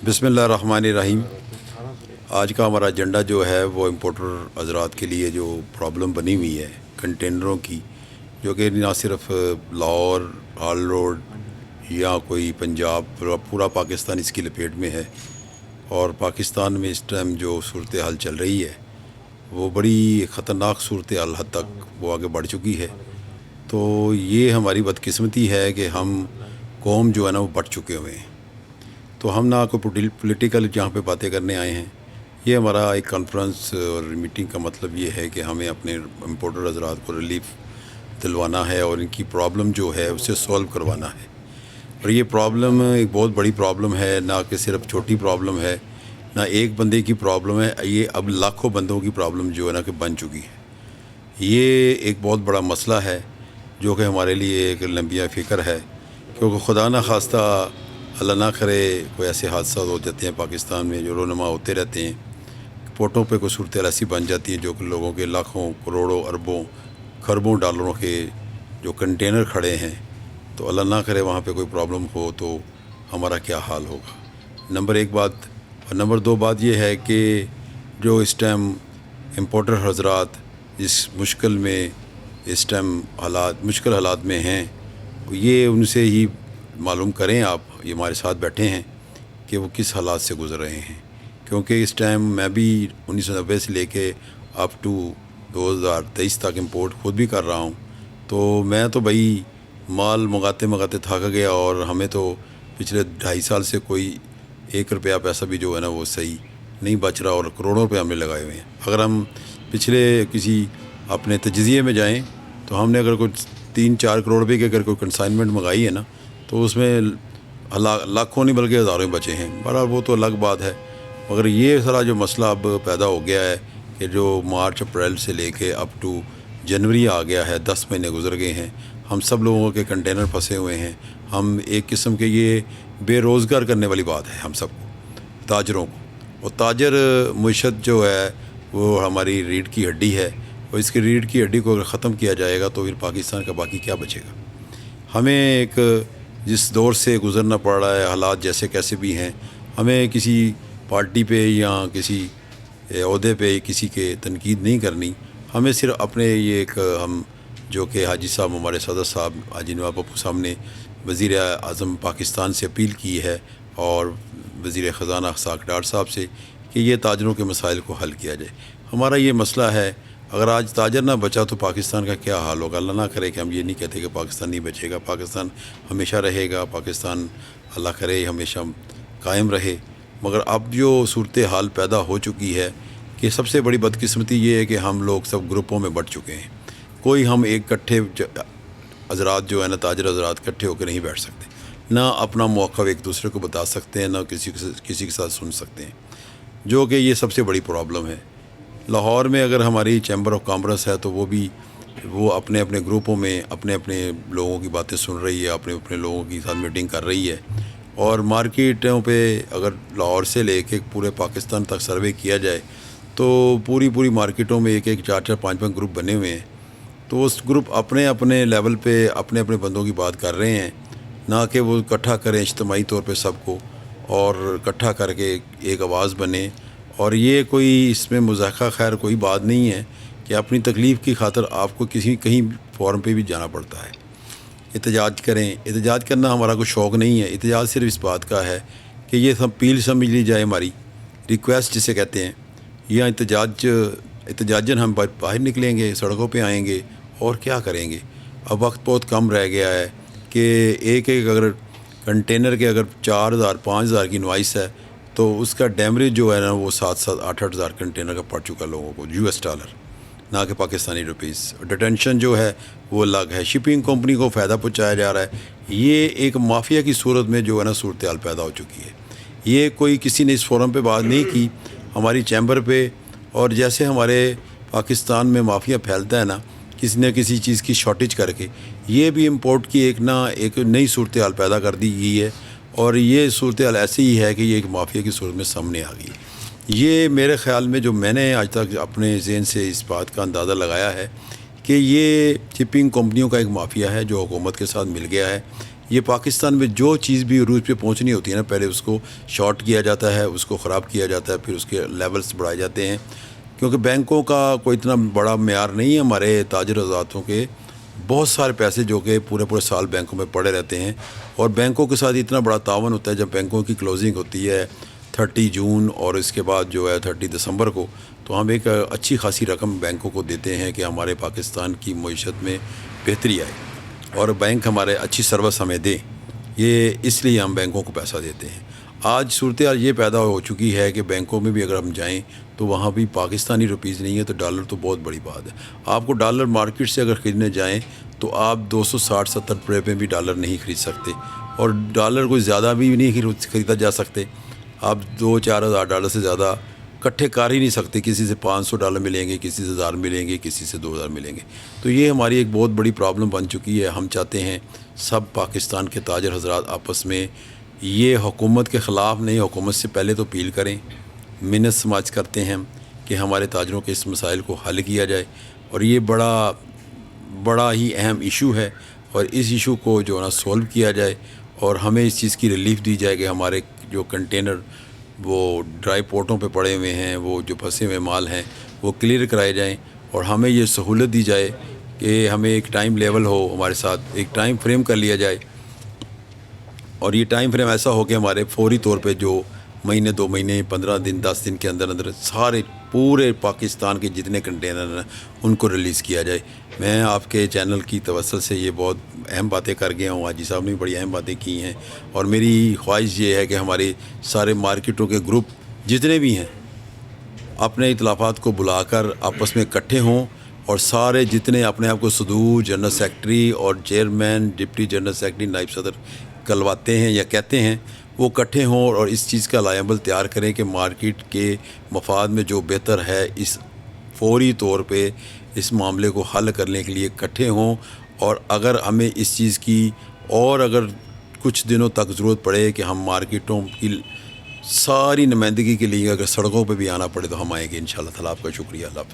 بسم اللہ الرحمن الرحیم۔ آج کا ہمارا ایجنڈا جو ہے وہ امپورٹر حضرات کے لیے جو پرابلم بنی ہوئی ہے کنٹینروں کی، جو کہ نہ صرف لاہور، ہال روڈ یا کوئی پنجاب، پورا پاکستان اس کی لپیٹ میں ہے، اور پاکستان میں اس ٹائم جو صورتحال چل رہی ہے وہ بڑی خطرناک صورتحال حد تک وہ آگے بڑھ چکی ہے۔ تو یہ ہماری بدقسمتی ہے کہ ہم قوم جو ہے نا وہ بڑھ چکے ہوئے ہیں۔ تو ہم نہ کوئی پولیٹیکل جہاں پہ باتیں کرنے آئے ہیں، یہ ہمارا ایک کانفرنس اور میٹنگ کا مطلب یہ ہے کہ ہمیں اپنے امپورٹر حضرات کو ریلیف دلوانا ہے اور ان کی پرابلم جو ہے اسے سولو کروانا ہے۔ اور یہ پرابلم ایک بہت بڑی پرابلم ہے، نہ کہ صرف چھوٹی پرابلم ہے، نہ ایک بندے کی پرابلم ہے، یہ اب لاکھوں بندوں کی پرابلم جو ہے نا کہ بن چکی ہے۔ یہ ایک بہت بڑا مسئلہ ہے جو کہ ہمارے لیے ایک لمبیا فکر ہے، کیونکہ خدا نہ خواستہ اللہ نہ کرے کوئی ایسے حادثات ہو جاتے ہیں پاکستان میں جو رونما ہوتے رہتے ہیں، پورٹوں پہ کوئی صورتحال ایسی بن جاتی ہے جو کہ لوگوں کے لاکھوں، کروڑوں، اربوں، خربوں ڈالروں کے جو کنٹینر کھڑے ہیں، تو اللہ نہ کرے وہاں پہ کوئی پرابلم ہو تو ہمارا کیا حال ہوگا۔ نمبر ایک بات، اور نمبر دو بات یہ ہے کہ جو اس ٹائم امپورٹر حضرات جس مشکل میں اس ٹائم مشکل حالات میں ہیں، یہ ان سے ہی معلوم کریں، آپ یہ ہمارے ساتھ بیٹھے ہیں کہ وہ کس حالات سے گزر رہے ہیں، کیونکہ اس ٹائم میں بھی 1990 سے لے کے اپ ٹو 2023 تک امپورٹ خود بھی کر رہا ہوں، تو میں تو بھائی مال منگاتے تھک گیا، اور ہمیں تو پچھلے 2.5 سال سے کوئی 1 روپیہ پیسہ بھی جو ہے نا وہ صحیح نہیں بچ رہا، اور کروڑوں روپے ہم نے لگائے ہوئے ہیں۔ اگر ہم پچھلے کسی اپنے تجزیے میں جائیں تو ہم نے اگر کوئی 3-4 کروڑ روپے کی اگر کوئی کنسائنمنٹ منگائی ہے نا، تو اس میں لاکھوں نہیں بلکہ ہزاروں بچے ہیں۔ بہرحال وہ تو الگ بات ہے، مگر یہ سارا جو مسئلہ اب پیدا ہو گیا ہے کہ جو مارچ اپریل سے لے کے اپ ٹو جنوری آ گیا ہے، 10 مہینے گزر گئے ہیں، ہم سب لوگوں کے کنٹینر پھنسے ہوئے ہیں۔ ہم ایک قسم کے یہ بے روزگار کرنے والی بات ہے ہم سب کو، تاجروں کو، اور تاجر معیشت جو ہے وہ ہماری ریڑھ کی ہڈی ہے، اور اس کی ریڑھ کی ہڈی کو اگر ختم کیا جائے گا تو پھر پاکستان کا باقی کیا بچے گا۔ ہمیں ایک جس دور سے گزرنا پڑ رہا ہے، حالات جیسے کیسے بھی ہیں، ہمیں کسی پارٹی پہ یا کسی عہدے پہ کسی کے تنقید نہیں کرنی، ہمیں صرف اپنے یہ ایک ہم جو کہ حاجی صاحب، ہمارے صدر صاحب حاجی نواب بپو صاحب نے وزیر اعظم پاکستان سے اپیل کی ہے، اور وزیر خزانہ اسحاق ڈار صاحب سے، کہ یہ تاجروں کے مسائل کو حل کیا جائے۔ ہمارا یہ مسئلہ ہے، اگر آج تاجر نہ بچا تو پاکستان کا کیا حال ہوگا۔ اللہ نہ کرے کہ ہم یہ نہیں کہتے کہ پاکستان نہیں بچے گا، پاکستان ہمیشہ رہے گا، پاکستان اللہ کرے ہمیشہ قائم رہے، مگر اب جو صورتحال پیدا ہو چکی ہے کہ سب سے بڑی بدقسمتی یہ ہے کہ ہم لوگ سب گروپوں میں بٹ چکے ہیں۔ کوئی ہم ایک کٹھے حضرات جو ہے نا، تاجر حضرات کٹھے ہو کے نہیں بیٹھ سکتے، نہ اپنا موقف ایک دوسرے کو بتا سکتے ہیں، نہ کسی کے ساتھ سن سکتے ہیں، جو کہ یہ سب سے بڑی پرابلم ہے۔ لاہور میں اگر ہماری چیمبر آف کامرس ہے تو وہ اپنے اپنے گروپوں میں اپنے لوگوں کی باتیں سن رہی ہے، اپنے لوگوں کی ساتھ میٹنگ کر رہی ہے، اور مارکیٹوں پہ اگر لاہور سے لے کے پورے پاکستان تک سروے کیا جائے تو پوری مارکیٹوں میں 1-1 4-4 5-5 گروپ بنے ہوئے ہیں، تو اس گروپ اپنے لیول پہ اپنے بندوں کی بات کر رہے ہیں، نہ کہ وہ اکٹھا کریں اجتماعی طور پہ سب کو، اور اکٹھا کر کے ایک آواز بنے۔ اور یہ کوئی اس میں مضحکہ خیر کوئی بات نہیں ہے کہ اپنی تکلیف کی خاطر آپ کو کہیں فورم پہ بھی جانا پڑتا ہے، احتجاج کریں۔ احتجاج کرنا ہمارا کوئی شوق نہیں ہے، احتجاج صرف اس بات کا ہے کہ یہ سب اپیل سمجھ لی جائے، ہماری ریکویسٹ جسے کہتے ہیں، یا احتجاجن ہم باہر نکلیں گے، سڑکوں پہ آئیں گے، اور کیا کریں گے۔ اب وقت بہت کم رہ گیا ہے کہ ایک اگر کنٹینر کے اگر 4,000 5,000 کی انوائس ہے تو اس کا ڈیمریج جو ہے نا وہ 7-8 ہزار کنٹینر کا پڑ چکا لوگوں کو، $، نہ کہ پاکستانی روپیز۔ ڈیٹینشن جو ہے وہ الگ ہے، شپنگ کمپنی کو فائدہ پہنچایا جا رہا ہے۔ یہ ایک مافیا کی صورت میں جو ہے نا صورتحال پیدا ہو چکی ہے۔ یہ کوئی کسی نے اس فورم پہ بات نہیں کی، ہماری چیمبر پہ، اور جیسے ہمارے پاکستان میں مافیا پھیلتا ہے نا کسی نہ کسی چیز کی شارٹیج کر کے، یہ بھی امپورٹ کی ایک نئی صورتحال پیدا کر دی گئی ہے، اور یہ صورتحال ایسی ہی ہے کہ یہ ایک مافیا کی صورت میں سامنے آ گئی ہے۔ یہ میرے خیال میں جو میں نے آج تک اپنے ذہن سے اس بات کا اندازہ لگایا ہے کہ یہ شپنگ کمپنیوں کا ایک مافیا ہے جو حکومت کے ساتھ مل گیا ہے، یہ پاکستان میں جو چیز بھی عروج پہ پہنچنی ہوتی ہے نا، پہلے اس کو شارٹ کیا جاتا ہے، اس کو خراب کیا جاتا ہے، پھر اس کے لیولز بڑھائے جاتے ہیں، کیونکہ بینکوں کا کوئی اتنا بڑا معیار نہیں ہے. ہمارے تاجر حضراتوں کے بہت سارے پیسے جو کہ پورے سال بینکوں میں پڑے رہتے ہیں، اور بینکوں کے ساتھ اتنا بڑا تعاون ہوتا ہے. جب بینکوں کی کلوزنگ ہوتی ہے 30 جون اور اس کے بعد جو ہے 30 دسمبر کو، تو ہم ایک اچھی خاصی رقم بینکوں کو دیتے ہیں کہ ہمارے پاکستان کی معیشت میں بہتری آئے اور بینک ہمارے اچھی سروس ہمیں دیں. یہ اس لیے ہم بینکوں کو پیسہ دیتے ہیں. آج صورتحال یہ پیدا ہو چکی ہے کہ بینکوں میں بھی اگر ہم جائیں تو وہاں بھی پاکستانی روپیز نہیں ہے، تو ڈالر تو بہت بڑی بات ہے. آپ کو ڈالر مارکیٹ سے اگر خریدنے جائیں تو آپ 260-70 روپے میں بھی ڈالر نہیں خرید سکتے، اور ڈالر کوئی زیادہ بھی نہیں خریدا جا سکتے. آپ 2-4 ہزار ڈالر سے زیادہ کٹھے کر ہی نہیں سکتے. کسی سے 500 ڈالر ملیں گے، کسی سے 1000 ملیں گے، کسی سے 2000 ملیں گے. تو یہ ہماری ایک بہت بڑی پرابلم بن چکی ہے. ہم چاہتے ہیں سب پاکستان کے تاجر حضرات آپس میں یہ حکومت کے خلاف نہیں، حکومت سے پہلے تو اپیل کریں، منت سماج کرتے ہیں کہ ہمارے تاجروں کے اس مسائل کو حل کیا جائے. اور یہ بڑا ہی اہم ایشو ہے، اور اس ایشو کو جو ہے نا سولو کیا جائے، اور ہمیں اس چیز کی ریلیف دی جائے کہ ہمارے جو کنٹینر وہ ڈرائی پورٹوں پہ پڑے ہوئے ہیں، وہ جو پھنسے ہوئے مال ہیں وہ کلیئر کرائے جائیں، اور ہمیں یہ سہولت دی جائے کہ ہمیں ایک ٹائم لیول ہو، ہمارے ساتھ ایک ٹائم فریم کر لیا جائے. اور یہ ٹائم فریم ایسا ہو کہ ہمارے فوری طور پہ جو مہینے 2 مہینے 15 دن 10 دن کے اندر سارے پورے پاکستان کے جتنے کنٹینر ہیں ان کو ریلیز کیا جائے. میں آپ کے چینل کی توسل سے یہ بہت اہم باتیں کر گیا ہوں. حاجی صاحب نے بھی بڑی اہم باتیں کی ہیں، اور میری خواہش یہ ہے کہ ہمارے سارے مارکیٹوں کے گروپ جتنے بھی ہیں اپنے اطلافات کو بلا کر آپس میں اکٹھے ہوں، اور سارے جتنے اپنے آپ کو صدور، جنرل سیکرٹری اور چیئرمین، ڈپٹی جنرل سیکرٹری، نائب صدر کلواتے ہیں یا کہتے ہیں، وہ اکٹھے ہوں اور اس چیز کا لائحہ تیار کریں کہ مارکیٹ کے مفاد میں جو بہتر ہے اس فوری طور پہ اس معاملے کو حل کرنے کے لیے اکٹھے ہوں. اور اگر ہمیں اس چیز کی اور اگر کچھ دنوں تک ضرورت پڑے کہ ہم مارکیٹوں کی ساری نمائندگی کے لیے اگر سڑکوں پہ بھی آنا پڑے تو ہم آئیں گے انشاءاللہ تعالیٰ. آپ کا شکریہ. اللہ حافظ.